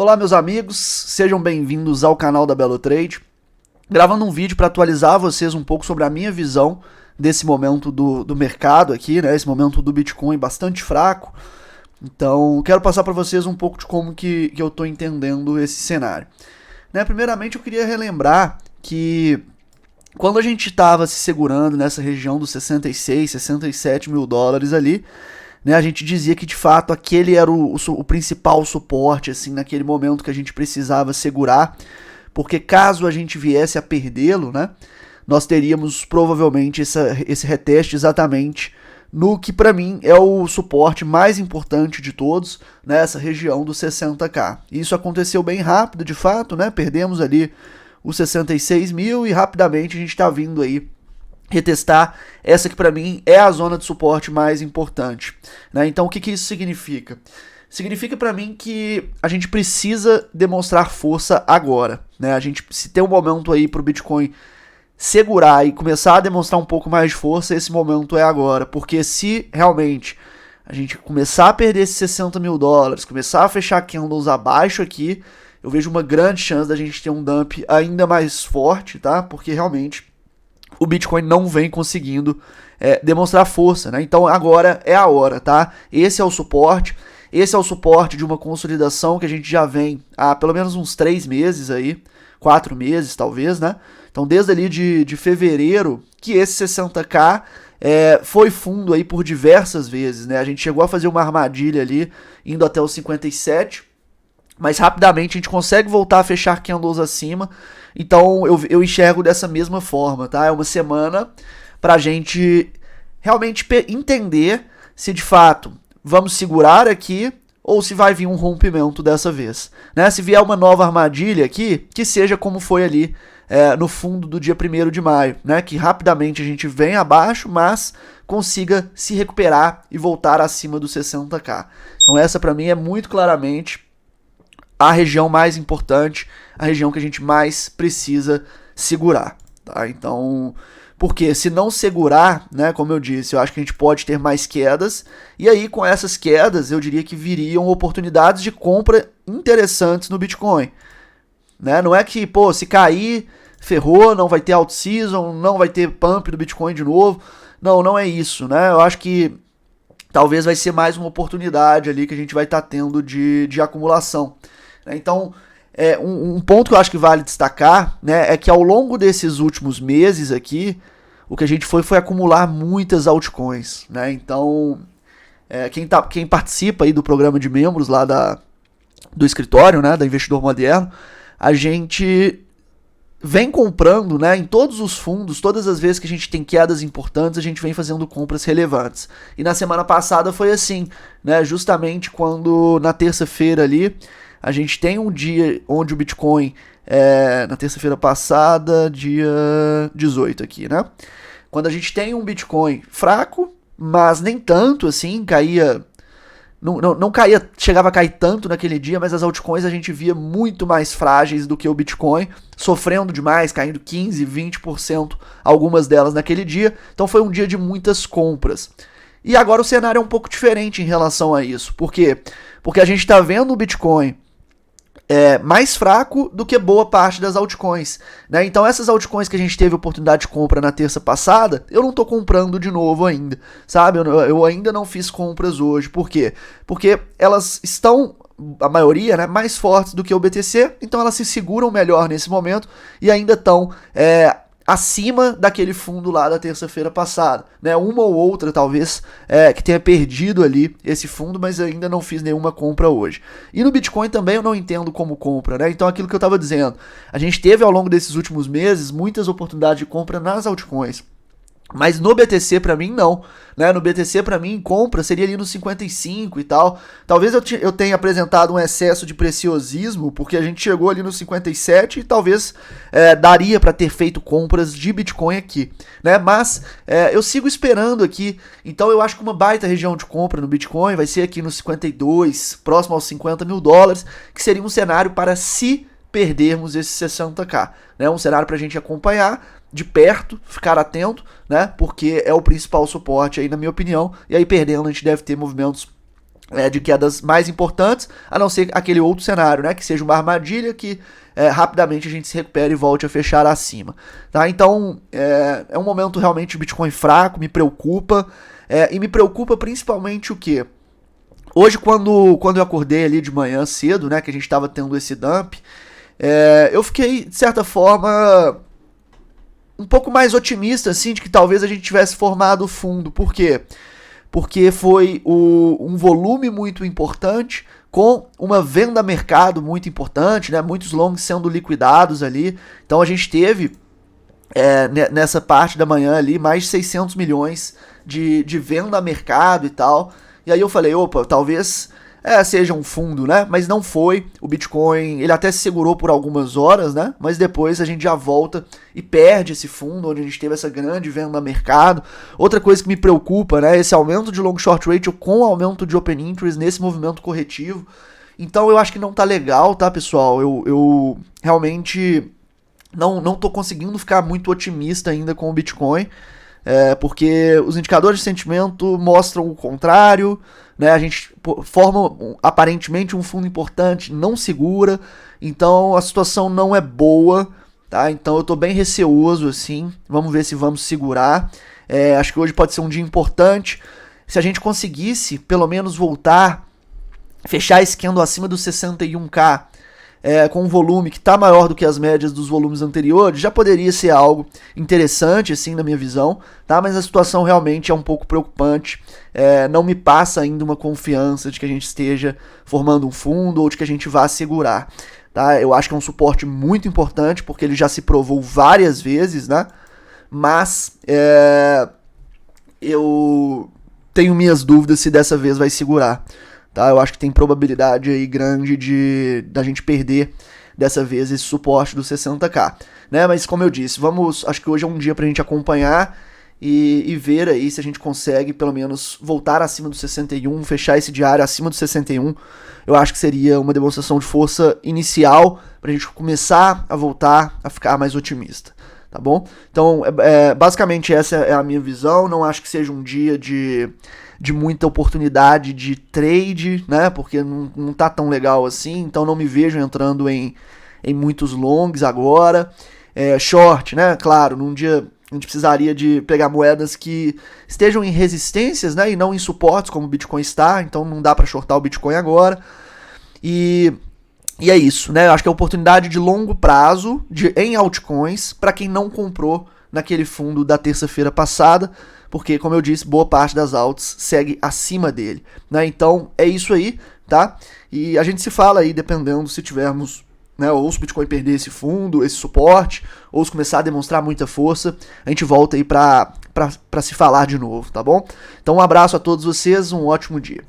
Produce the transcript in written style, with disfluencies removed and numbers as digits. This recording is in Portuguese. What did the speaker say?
Olá, meus amigos, sejam bem-vindos ao canal da Belo Trade. Gravando um vídeo para atualizar vocês um pouco sobre a minha visão desse momento do mercado aqui, né? Esse momento do Bitcoin bastante fraco. Então, quero passar para vocês um pouco de como que eu estou entendendo esse cenário. Né? Primeiramente, eu queria relembrar que quando a gente estava se segurando nessa região dos 66, 67 mil dólares ali, né, a gente dizia que de fato aquele era o principal suporte assim, naquele momento que a gente precisava segurar, porque caso a gente viesse a perdê-lo, né, nós teríamos provavelmente esse reteste exatamente no que para mim é o suporte mais importante de todos, nessa região dos 60k. Isso aconteceu bem rápido de fato, né, perdemos ali os 66 mil e rapidamente a gente está vindo aí retestar essa que para mim é a zona de suporte mais importante, né? Então o que isso significa? Significa para mim que a gente precisa demonstrar força agora, né? A gente, se tem um momento aí para o Bitcoin segurar e começar a demonstrar um pouco mais de força, esse momento é agora, porque se realmente a gente começar a perder esses 60 mil dólares, começar a fechar candles abaixo aqui, eu vejo uma grande chance da gente ter um dump ainda mais forte, tá? Porque realmente o Bitcoin não vem conseguindo demonstrar força, né? Então agora é a hora, tá? Esse é o suporte de uma consolidação que a gente já vem há pelo menos uns 3 meses aí, 4 meses talvez, né? Então desde ali de fevereiro que esse 60k foi fundo aí por diversas vezes, né? A gente chegou a fazer uma armadilha ali, indo até os 57, mas rapidamente a gente consegue voltar a fechar candles acima. Então eu enxergo dessa mesma forma, tá? É uma semana pra gente realmente entender se de fato vamos segurar aqui ou se vai vir um rompimento dessa vez, né? Se vier uma nova armadilha aqui, que seja como foi ali no fundo do dia 1º de maio, né? Que rapidamente a gente vem abaixo, mas consiga se recuperar e voltar acima dos 60k. Então essa pra mim é muito claramente a região mais importante, a região que a gente mais precisa segurar, tá? Então, porque se não segurar, né, como eu disse, eu acho que a gente pode ter mais quedas, e aí com essas quedas eu diria que viriam oportunidades de compra interessantes no Bitcoin, né? Não é que, pô, se cair, ferrou, não vai ter alt season, não vai ter pump do Bitcoin de novo, não é isso, né? Eu acho que talvez vai ser mais uma oportunidade ali que a gente vai estar tendo de acumulação. Então, um ponto que eu acho que vale destacar, né, é que ao longo desses últimos meses aqui, o que a gente foi acumular muitas altcoins, né? Então, quem participa aí do programa de membros lá do escritório, né, da Investidor Moderno, a gente vem comprando, né, em todos os fundos, todas as vezes que a gente tem quedas importantes, a gente vem fazendo compras relevantes. E na semana passada foi assim, né, justamente quando na terça-feira ali, a gente tem um dia onde o Bitcoin, na terça-feira passada, dia 18 aqui, né? Quando a gente tem um Bitcoin fraco, mas nem tanto assim, caía... Não caía, chegava a cair tanto naquele dia, mas as altcoins a gente via muito mais frágeis do que o Bitcoin, sofrendo demais, caindo 15%, 20%, algumas delas naquele dia. Então foi um dia de muitas compras. E agora o cenário é um pouco diferente em relação a isso. Por quê? Porque a gente está vendo o Bitcoin mais fraco do que boa parte das altcoins, né? Então essas altcoins que a gente teve oportunidade de compra na terça passada, eu não tô comprando de novo ainda, sabe? Eu ainda não fiz compras hoje. Por quê? Porque elas estão, a maioria, né, mais fortes do que o BTC, então elas se seguram melhor nesse momento e ainda estão acima daquele fundo lá da terça-feira passada, né? Uma ou outra talvez que tenha perdido ali esse fundo, mas eu ainda não fiz nenhuma compra hoje. E no Bitcoin também eu não entendo como compra, né? Então aquilo que eu estava dizendo, a gente teve ao longo desses últimos meses muitas oportunidades de compra nas altcoins. Mas no BTC pra mim não, né? No BTC pra mim compra seria ali nos 55 e tal. Talvez eu tenha apresentado um excesso de preciosismo, porque a gente chegou ali nos 57 e talvez daria pra ter feito compras de Bitcoin aqui, né? Mas eu sigo esperando aqui, então eu acho que uma baita região de compra no Bitcoin vai ser aqui nos 52, próximo aos 50 mil dólares, que seria um cenário para se perdermos esses 60k, né? Um cenário pra gente acompanhar de perto, ficar atento, né? Porque é o principal suporte aí, na minha opinião. E aí, perdendo, a gente deve ter movimentos de quedas mais importantes, a não ser aquele outro cenário, né, que seja uma armadilha que rapidamente a gente se recupere e volte a fechar acima. Tá? Então, é um momento realmente de Bitcoin fraco, me preocupa, e me preocupa principalmente o quê? Hoje, quando eu acordei ali de manhã cedo, né, que a gente estava tendo esse dump, eu fiquei, de certa forma, um pouco mais otimista, assim, de que talvez a gente tivesse formado o fundo. Por quê? Porque foi um volume muito importante, com uma venda a mercado muito importante, né? Muitos longs sendo liquidados ali. Então a gente teve, nessa parte da manhã ali, mais de 600 milhões de venda a mercado e tal. E aí eu falei, opa, talvez seja um fundo, né? Mas não foi. O Bitcoin, ele até se segurou por algumas horas, né? Mas depois a gente já volta e perde esse fundo, onde a gente teve essa grande venda no mercado. Outra coisa que me preocupa, né? Esse aumento de long short ratio com aumento de open interest nesse movimento corretivo. Então eu acho que não tá legal, tá, pessoal? Eu realmente não tô conseguindo ficar muito otimista ainda com o Bitcoin. Porque os indicadores de sentimento mostram o contrário, né? A gente forma aparentemente um fundo importante, não segura, então a situação não é boa, tá? Então eu tô bem receoso, assim, vamos ver se vamos segurar. Acho que hoje pode ser um dia importante, se a gente conseguisse pelo menos voltar, fechar esse candle acima dos 61k, com um volume que está maior do que as médias dos volumes anteriores, já poderia ser algo interessante, assim, na minha visão, tá? Mas a situação realmente é um pouco preocupante, não me passa ainda uma confiança de que a gente esteja formando um fundo ou de que a gente vá segurar, tá? Eu acho que é um suporte muito importante, porque ele já se provou várias vezes, né? Mas eu tenho minhas dúvidas se dessa vez vai segurar. Tá? Eu acho que tem probabilidade aí grande da gente perder dessa vez esse suporte do 60k, né? Mas como eu disse, acho que hoje é um dia pra gente acompanhar e ver aí se a gente consegue pelo menos voltar acima do 61, fechar esse diário acima do 61. Eu acho que seria uma demonstração de força inicial pra gente começar a voltar a ficar mais otimista, tá bom? Então, basicamente essa é a minha visão. Não acho que seja um dia de muita oportunidade de trade, né? Porque não tá tão legal assim, então não me vejo entrando em muitos longs agora. Short, né? Claro, num dia a gente precisaria de pegar moedas que estejam em resistências, né? E não em suportes, como o Bitcoin está, então não dá para shortar o Bitcoin agora. E é isso, né? Eu acho que é oportunidade de longo prazo em altcoins para quem não comprou naquele fundo da terça-feira passada, porque, como eu disse, boa parte das alts segue acima dele, né? Então, é isso aí, tá? E a gente se fala aí, dependendo se tivermos, né, ou se o Bitcoin perder esse fundo, esse suporte, ou se começar a demonstrar muita força, a gente volta aí pra se falar de novo, tá bom? Então, um abraço a todos vocês, um ótimo dia.